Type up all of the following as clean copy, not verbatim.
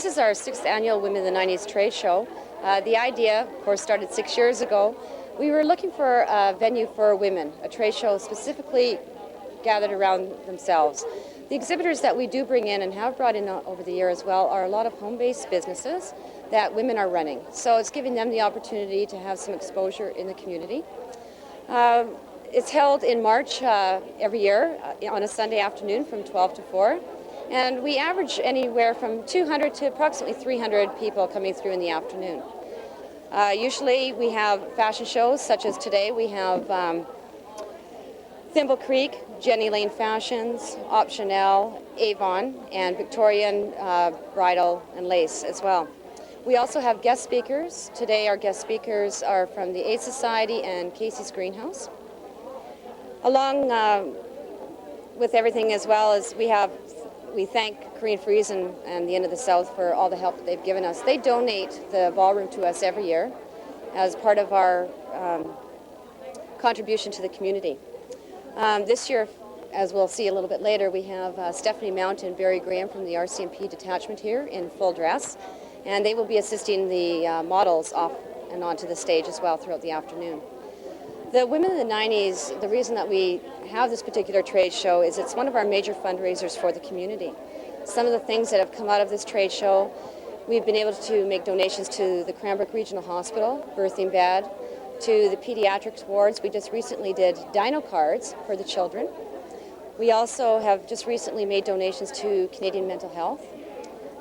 This is our 6th annual Women in the 90s trade show. The idea, of course, started 6 years ago. We were looking for a venue for women, a trade show specifically gathered around themselves. The exhibitors that we do bring in and have brought in over the year as well are a lot of home-based businesses that women are running. So it's giving them the opportunity to have some exposure in the community. It's held in March every year on a Sunday afternoon from 12 to 4. And we average anywhere from 200 to approximately 300 people coming through in the afternoon. Usually we have fashion shows, such as today. We have Thimble Creek, Jenny Lane Fashions, Optionelle, Avon, and Victorian Bridal and Lace as well. We also have guest speakers. Today our guest speakers are from the Aid Society and Casey's Greenhouse. Along with everything as well as we thank Korean Freeze and the Inn of the South for all the help that they've given us. They donate the ballroom to us every year as part of our contribution to the community. This year, as we'll see a little bit later, we have Stephanie Mount and Barry Graham from the RCMP detachment here in full dress, and they will be assisting the models off and onto the stage as well throughout the afternoon. The Women in the 90s, the reason that we have this particular trade show is it's one of our major fundraisers for the community. Some of the things that have come out of this trade show, we've been able to make donations to the Cranbrook Regional Hospital, birthing bed, to the pediatrics wards. We just recently did dino cards for the children. We also have just recently made donations to Canadian Mental Health,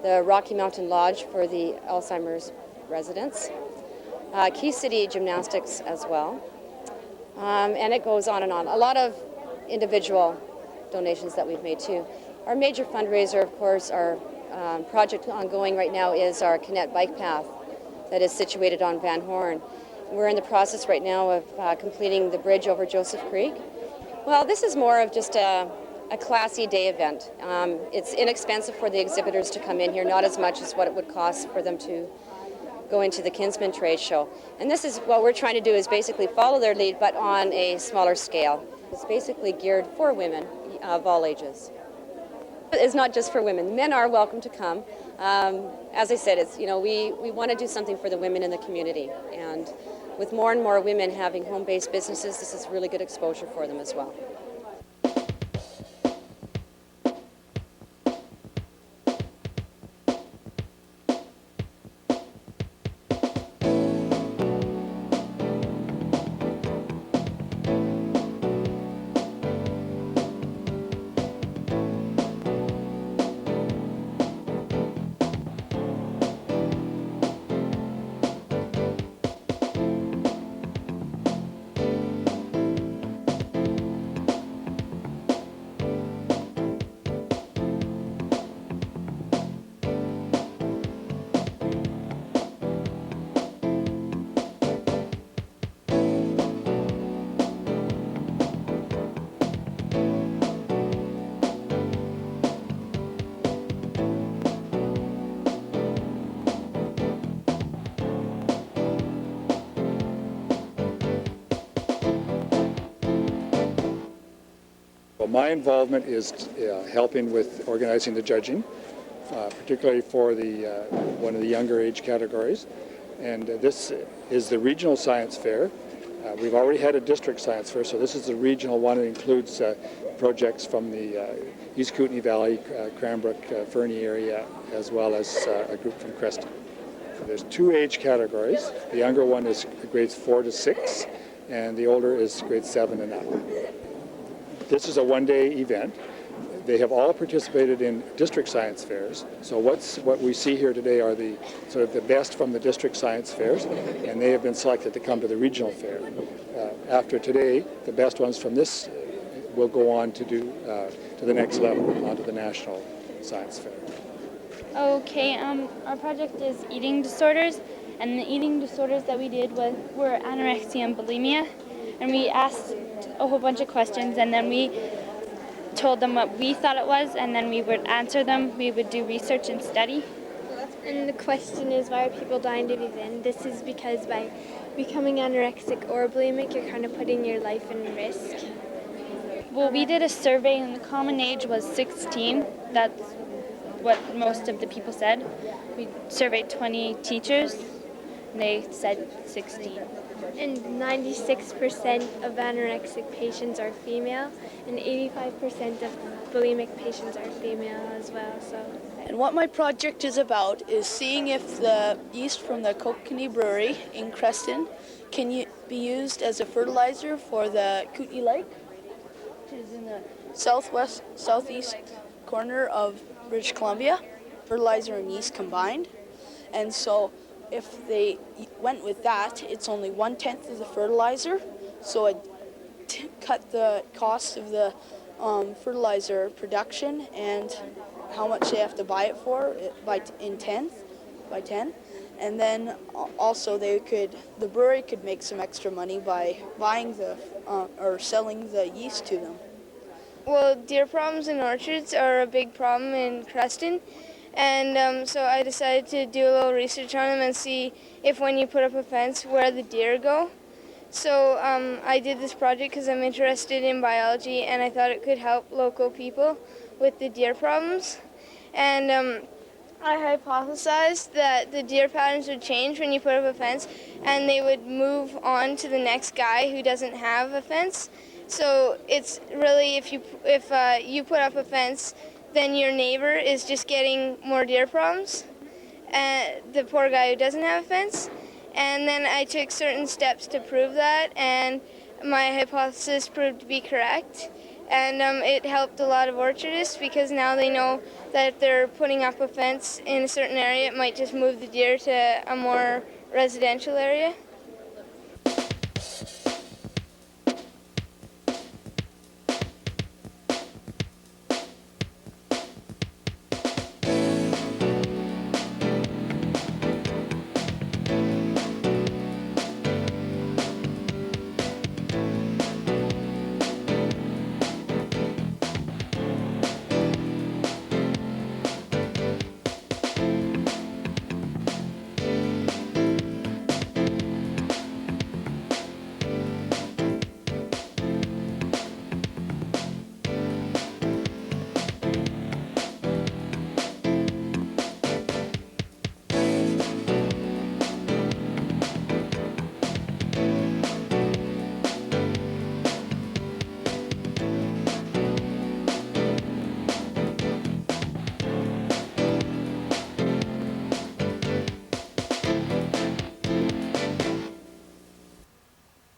the Rocky Mountain Lodge for the Alzheimer's residents, Key City Gymnastics as well. And it goes on and on. A lot of individual donations that we've made too. Our major fundraiser, of course, our project ongoing right now is our Kinnette bike path that is situated on Van Horn. We're in the process right now of completing the bridge over Joseph Creek. Well, this is more of just a classy day event. It's inexpensive for the exhibitors to come in here, not as much as what it would cost for them to go into the Kinsman Trade Show. And this is what we're trying to do is basically follow their lead, but on a smaller scale. It's basically geared for women of all ages. It's not just for women. Men are welcome to come. As I said, it's, we want to do something for the women in the community. And with more and more women having home-based businesses, this is really good exposure for them as well. My involvement is helping with organizing the judging, particularly for one of the younger age categories. And this is the regional science fair. We've already had a district science fair, so this is the regional one. It includes projects from the East Kootenay Valley, Cranbrook, Fernie area, as well as a group from Creston. So there's 2 age categories. The younger one is grades 4 to 6, and the older is grades 7 and up. This is a one-day event. They have all participated in district science fairs. So what we see here today are the sort of the best from the district science fairs, and they have been selected to come to the regional fair. After today, the best ones from this will go on to do to the next level, onto the national science fair. Okay, our project is eating disorders, and the eating disorders that we did were anorexia and bulimia, and we asked a whole bunch of questions, and then we told them what we thought it was, and then we would answer them. We would do research and study. And the question is, why are people dying to be thin? This is because by becoming anorexic or bulimic, you're kind of putting your life in risk. Well, we did a survey, and the common age was 16. That's what most of the people said. We surveyed 20 teachers, and they said 16. And 96% of anorexic patients are female, and 85% of bulimic patients are female as well. And what my project is about is seeing if the yeast from the Kootenay brewery in Creston can be used as a fertilizer for the Kootenay Lake, which is in the southeast corner of British Columbia. Fertilizer and yeast combined. And so if they went with that, it's only 1/10 of the fertilizer, so it cut the cost of the fertilizer production and how much they have to buy it for by 10. And then also the brewery could make some extra money by buying or selling the yeast to them. Well, deer problems in orchards are a big problem in Creston, and so I decided to do a little research on them and see if when you put up a fence, where the deer go. So I did this project because I'm interested in biology, and I thought it could help local people with the deer problems. And I hypothesized that the deer patterns would change when you put up a fence, and they would move on to the next guy who doesn't have a fence. So it's really, if you put up a fence, then your neighbor is just getting more deer problems, the poor guy who doesn't have a fence. And then I took certain steps to prove that, and my hypothesis proved to be correct. And it helped a lot of orchardists because now they know that if they're putting up a fence in a certain area, it might just move the deer to a more residential area.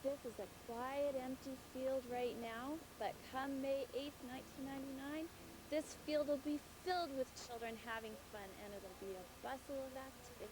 This is a quiet, empty field right now, but come May 8th, 1999, this field will be filled with children having fun, and it'll be a bustle of activity.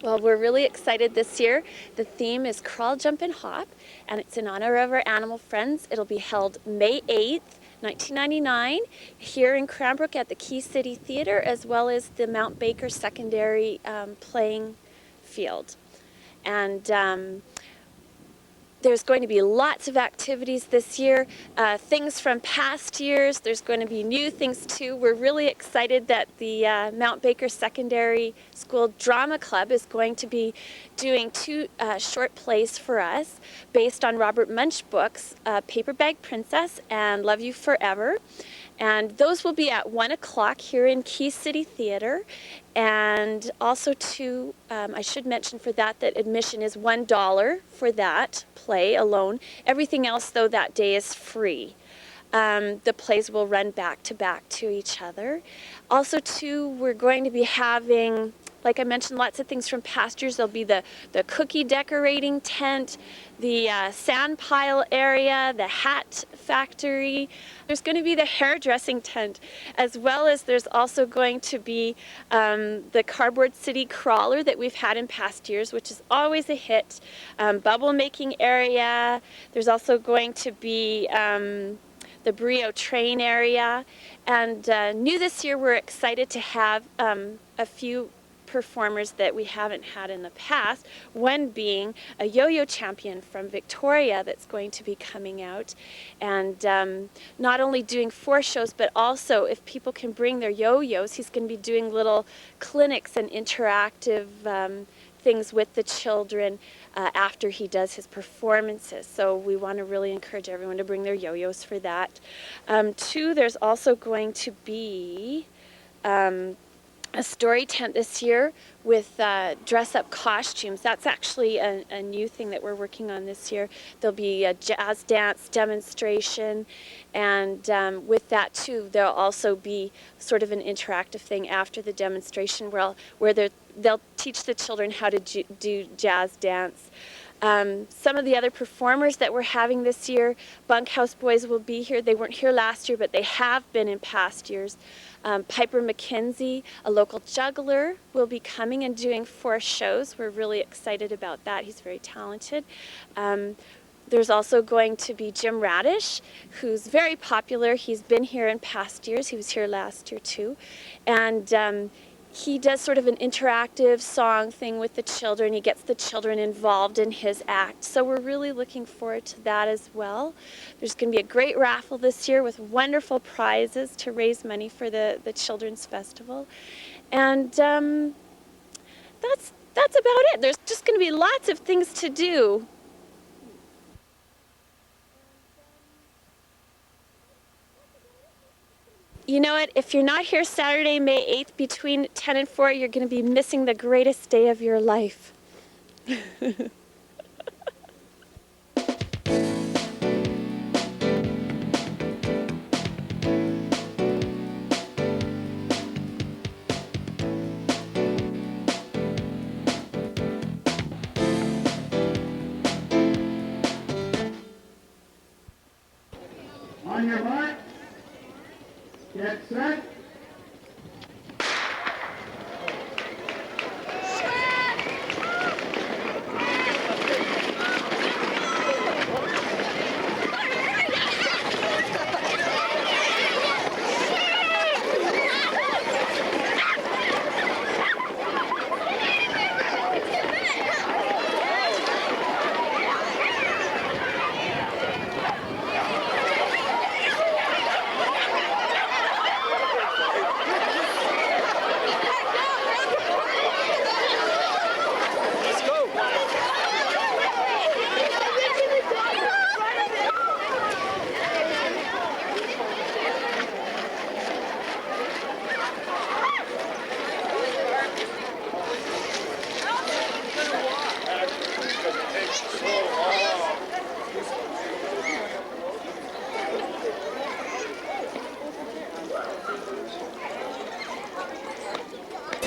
Well, we're really excited this year. The theme is Crawl, Jump, and Hop, and it's in honor of our animal friends. It'll be held May 8th, 1999, here in Cranbrook at the Key City Theatre, as well as the Mount Baker Secondary playing field. And there's going to be lots of activities this year, things from past years. There's going to be new things too. We're really excited that the Mount Baker Secondary School Drama Club is going to be doing two short plays for us based on Robert Munsch books, Paper Bag Princess and Love You Forever. And those will be at 1 o'clock here in Key City Theatre. And also too, I should mention for that admission is $1 for that play alone. Everything else though that day is free. The plays will run back to each other. Also too, we're going to be having like I mentioned, lots of things from past years. There'll be the cookie decorating tent, the sand pile area, the hat factory. There's going to be the hairdressing tent, as well as there's also going to be the Cardboard City crawler that we've had in past years, which is always a hit. Bubble making area. There's also going to be the Brio train area. And new this year, we're excited to have a few performers that we haven't had in the past, one being a yo-yo champion from Victoria that's going to be coming out, and not only doing 4 shows, but also if people can bring their yo-yos, he's going to be doing little clinics and interactive things with the children after he does his performances. So we want to really encourage everyone to bring their yo-yos for that. 2, there's also going to be a story tent this year with dress-up costumes. That's actually a new thing that we're working on this year. There'll be a jazz dance demonstration, and with that too, there'll also be sort of an interactive thing after the demonstration where they'll teach the children how to do jazz dance. Some of the other performers that we're having this year, Bunkhouse Boys will be here. They weren't here last year, but they have been in past years. Piper McKenzie, a local juggler, will be coming and doing 4 shows. We're really excited about that. He's very talented. There's also going to be Jim Radish, who's very popular. He's been here in past years. He was here last year too. And he does sort of an interactive song thing with the children. He gets the children involved in his act. So we're really looking forward to that as well. There's going to be a great raffle this year with wonderful prizes to raise money for the Children's Festival. And that's about it. There's just going to be lots of things to do. You know what, if you're not here Saturday, May 8th, between 10 and 4, you're going to be missing the greatest day of your life. On your mark. Get set.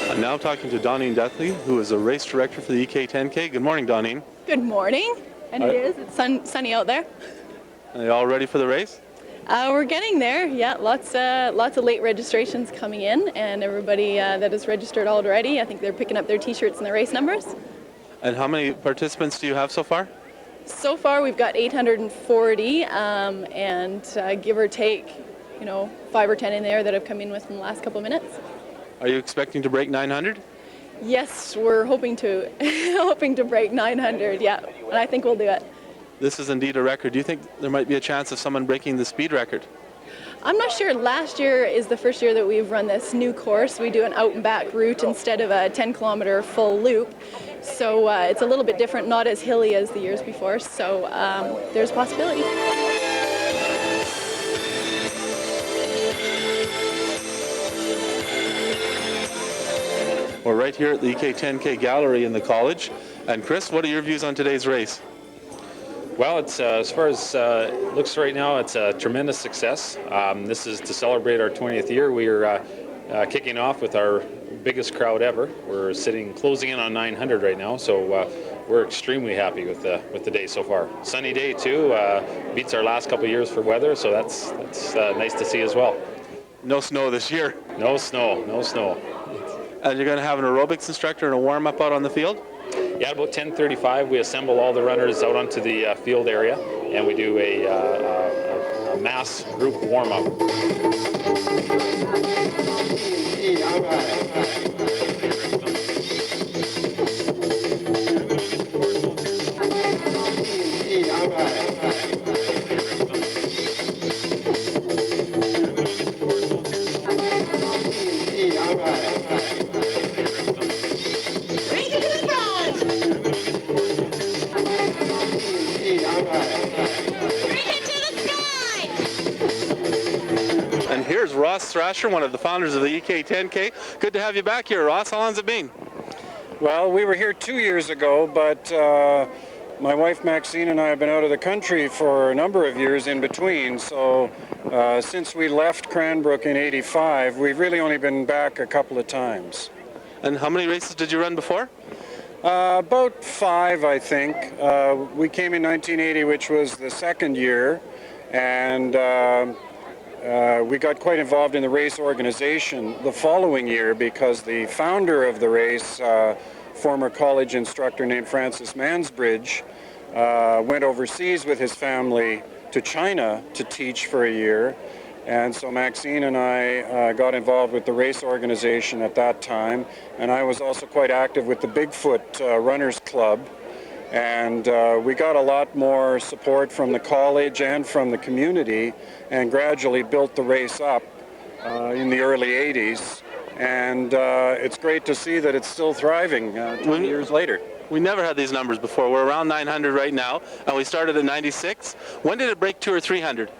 I'm now talking to Dawneen Duthie, who is a race director for the EK 10K. Good morning, Dawneen. Good morning. And it is. It's sunny out there. Are you all ready for the race? We're getting there. Yeah, lots of late registrations coming in, and everybody that is registered already, I think they're picking up their T-shirts and their race numbers. And how many participants do you have so far? So far, we've got 840, and give or take, 5 or 10 in there that have come in within the last couple of minutes. Are you expecting to break 900? Yes, we're hoping to break 900. Yeah, and I think we'll do it. This is indeed a record. Do you think there might be a chance of someone breaking the speed record? I'm not sure. Last year is the first year that we've run this new course. We do an out and back route instead of a 10-kilometer full loop. So it's a little bit different, not as hilly as the years before. So there's a possibility. We're right here at the EK 10K gallery in the college. And Chris, what are your views on today's race? Well, it's as far as it looks right now, it's a tremendous success. This is to celebrate our 20th year. We are kicking off with our biggest crowd ever. We're closing in on 900 right now, so we're extremely happy with the day so far. Sunny day too, beats our last couple of years for weather, so that's nice to see as well. No snow this year. No snow, no snow. And you're going to have an aerobics instructor and a warm-up out on the field? Yeah, about 10:35 we assemble all the runners out onto the field area, and we do a mass group warm-up. And here's Ross Thrasher, one of the founders of the EK 10K. Good to have you back here, Ross. How long's it been? Well, we were here 2 years ago, but my wife Maxine and I have been out of the country for a number of years in between. So since we left Cranbrook in '85, we've really only been back a couple of times. And how many races did you run before? About 5, I think. We came in 1980, which was the second year, and we got quite involved in the race organization the following year because the founder of the race, former college instructor named Francis Mansbridge, went overseas with his family to China to teach for a year. And so Maxine and I got involved with the race organization at that time, and I was also quite active with the Bigfoot Runners Club. And we got a lot more support from the college and from the community, and gradually built the race up in the early '80s. And it's great to see that it's still thriving 20 years later. We never had these numbers before. We're around 900 right now, and we started at 96. When did it break 200 or 300?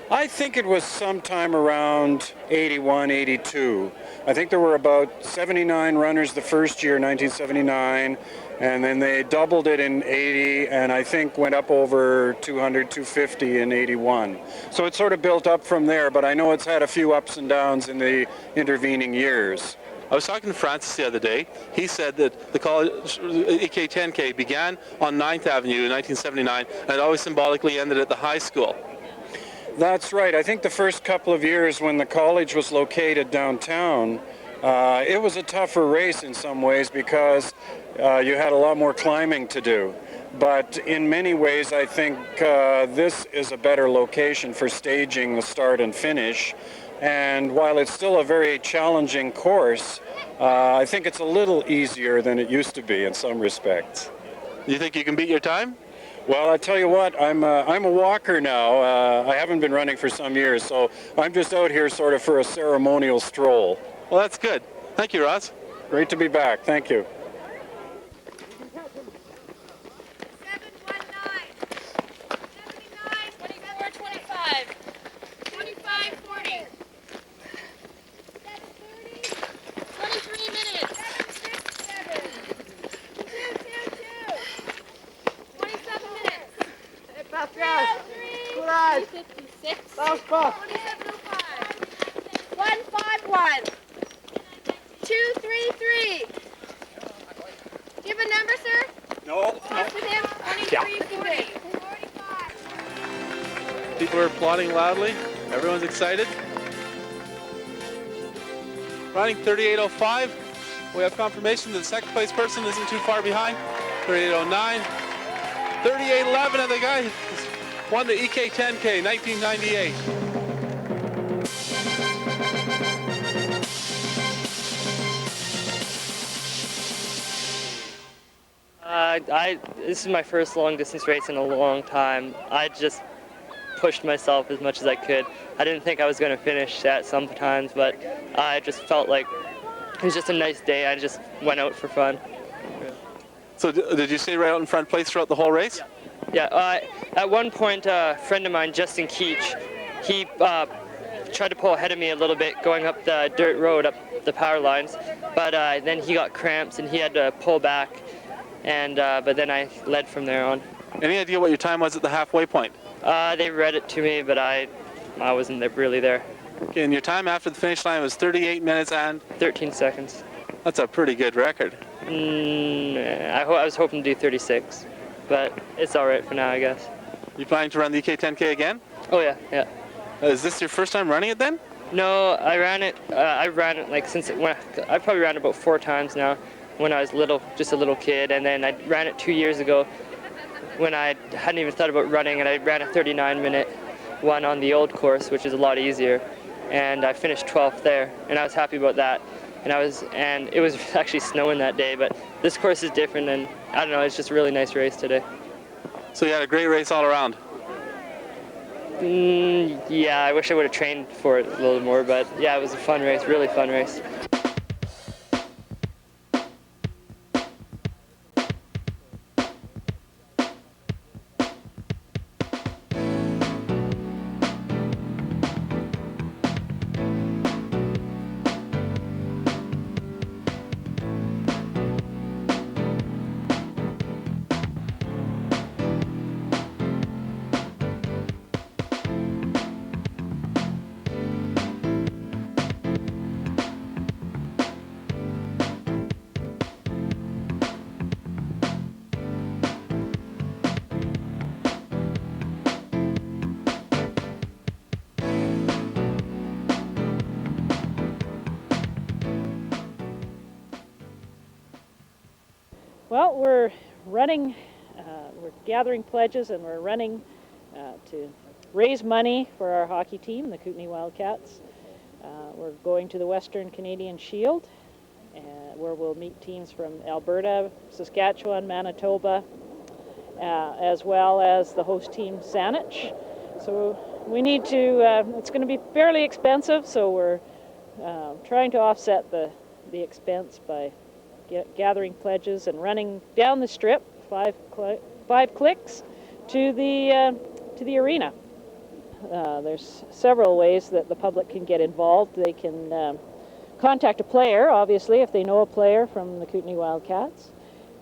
I think it was sometime around 81, 82. I think there were about 79 runners the first year, 1979, and then they doubled it in 80, and I think went up over 200, 250 in 81. So it sort of built up from there, but I know it's had a few ups and downs in the intervening years. I was talking to Francis the other day. He said that the college EK 10K began on 9th Avenue in 1979 and it always symbolically ended at the high school. That's right. I think the first couple of years when the college was located downtown, it was a tougher race in some ways because you had a lot more climbing to do. But in many ways, I think this is a better location for staging the start and finish. And while it's still a very challenging course, I think it's a little easier than it used to be in some respects. You think you can beat your time? Well, I tell you what, I'm a walker now. I haven't been running for some years, so I'm just out here sort of for a ceremonial stroll. Well, that's good. Thank you, Ross. Great to be back. Thank you. 151. 233. Do you have a number, sir? No. Pass with him. 2340. People are applauding loudly. Everyone's excited. Running 38:05. We have confirmation that the second place person isn't too far behind. 38:09. 38:11, and the guy won the EK 10K 1998. This is my first long distance race in a long time. I just pushed myself as much as I could. I didn't think I was going to finish at some times, but I just felt like it was just a nice day. I just went out for fun. So did you stay right out in front place throughout the whole race? Yeah. At one point, a friend of mine, Justin Keach, he tried to pull ahead of me a little bit going up the dirt road, up the power lines, but then he got cramps and he had to pull back, and but then I led from there on. Any idea what your time was at the halfway point? They read it to me, but I wasn't really there. Okay, and your time after the finish line was 38 minutes and 13 seconds. That's a pretty good record. I was hoping to do 36, but it's all right for now, I guess. You planning to run the EK 10K again? Oh yeah, yeah. Is this your first time running it then? No, I ran it like I probably ran it about 4 times now when I was just a little kid, and then I ran it 2 years ago when I hadn't even thought about running, and I ran a 39-minute one on the old course, which is a lot easier, and I finished 12th there, and I was happy about that. And it was actually snowing that day, but this course is different, and I don't know, it's just a really nice race today. So you had a great race all around. Yeah, I wish I would have trained for it a little more, but yeah, it was a fun race, really fun race. Well, we're running, we're gathering pledges, and we're running to raise money for our hockey team, the Kootenay Wildcats. We're going to the Western Canadian Shield, where we'll meet teams from Alberta, Saskatchewan, Manitoba, as well as the host team, Saanich. So we need to, it's going to be fairly expensive, so we're trying to offset the expense by gathering pledges and running down the strip, five clicks to the arena. There's several ways that the public can get involved. They can contact a player, obviously, if they know a player from the Kootenay Wildcats.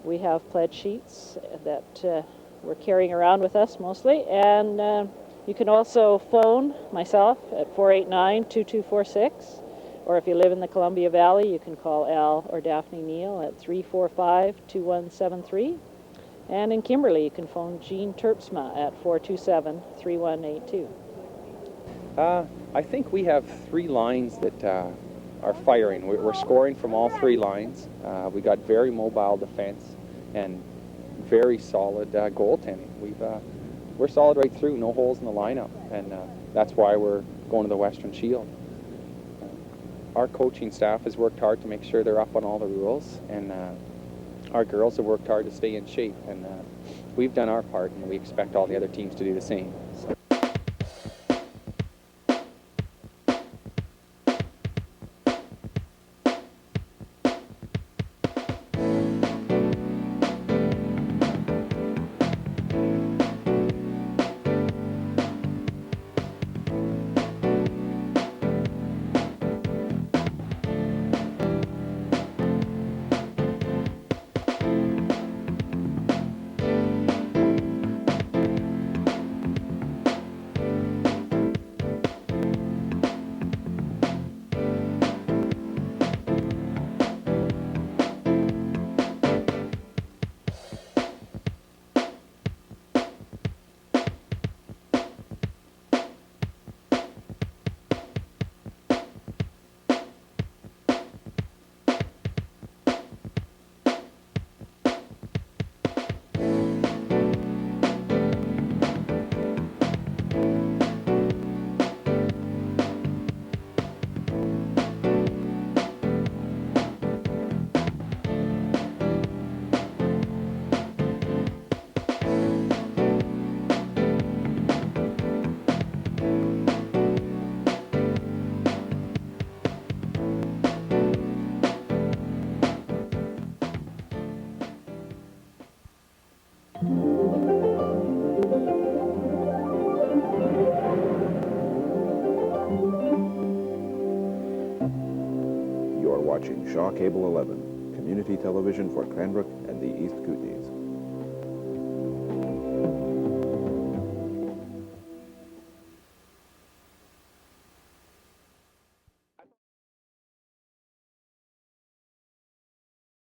We have pledge sheets that we're carrying around with us mostly, and you can also phone myself at 489-2246. Or if you live in the Columbia Valley, you can call Al or Daphne Neal at 345-2173. And in Kimberley, you can phone Jean Terpsma at 427-3182. I think we have 3 lines that are firing. We're scoring from all 3 lines. We got very mobile defense and very solid goaltending. We're solid right through, no holes in the lineup, and that's why we're going to the Western Shield. Our coaching staff has worked hard to make sure they're up on all the rules, and our girls have worked hard to stay in shape, and we've done our part, and we expect all the other teams to do the same. So. Watching Shaw Cable 11, community television for Cranbrook and the East Kootenay.